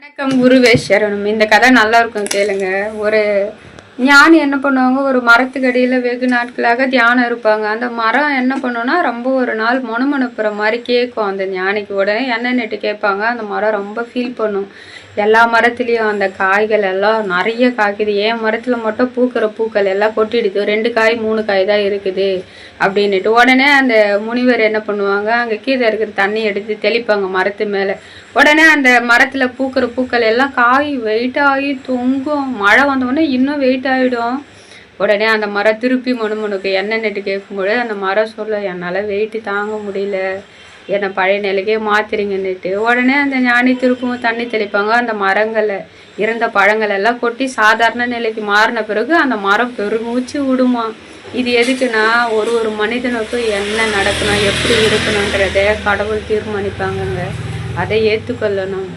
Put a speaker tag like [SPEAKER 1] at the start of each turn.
[SPEAKER 1] வணக்கம் குருவே சரணம். இந்த கதை நல்லா இருக்கும், கேளுங்க. ஒரு ஞானி என்ன பண்ணுவாங்க, ஒரு மரத்துக்கடியில் வெகு நாட்களாக தியானம் இருப்பாங்க. அந்த மரம் என்ன பண்ணுன்னா, ரொம்ப ஒரு நாள் முணுமுணுப்புற மாதிரி கேட்கும். அந்த ஞானிக்கு உடனே என்னன்னுட்டு கேட்பாங்க. அந்த மரம் ரொம்ப ஃபீல் பண்ணும். எல்லா மரத்துலேயும் அந்த காய்கள் எல்லாம் நிறைய காய்க்குது, என் மரத்தில் மட்டும் பூக்கிற பூக்கள் எல்லாம் கொட்டிடுது, 2 காய் 3 காய் தான் இருக்குது அப்படின்னுட்டு. உடனே அந்த முனிவர் என்ன பண்ணுவாங்க, அங்கே கீழே இருக்கிற தண்ணி எடுத்து தெளிப்பாங்க மரத்து மேலே. உடனே அந்த மரத்தில் பூக்கிற பூக்கள் எல்லாம் காய் வெயிட் ஆகி தொங்கும். மழை வந்தோடனே இன்னும் வெயிட் ஆகிடும். உடனே அந்த மரம் திருப்பி முணுமுணுக்கு என்னன்னுட்டு கேட்கும்போது அந்த மரம் சொல்ல, என்னால் வெயிட்டு தாங்க முடியல, என்னை பழைய நிலைக்கே மாத்திரிங்கன்னுட்டு. உடனே அந்த ஞானி திருப்பவும் தண்ணி தெளிப்பாங்க. அந்த மரங்களை இருந்த பழங்கள் எல்லாம் கொட்டி சாதாரண நிலைக்கு மாறின பிறகு அந்த மரம் பெருமூச்சு விடுமா. இது எதுக்குன்னா, ஒரு மனிதனுக்கும் என்ன நடக்கணும், எப்படி இருக்கணுன்றதை கடவுள் தீர்மானிப்பாங்கங்க. அதை ஏற்றுக்கொள்ளணும்.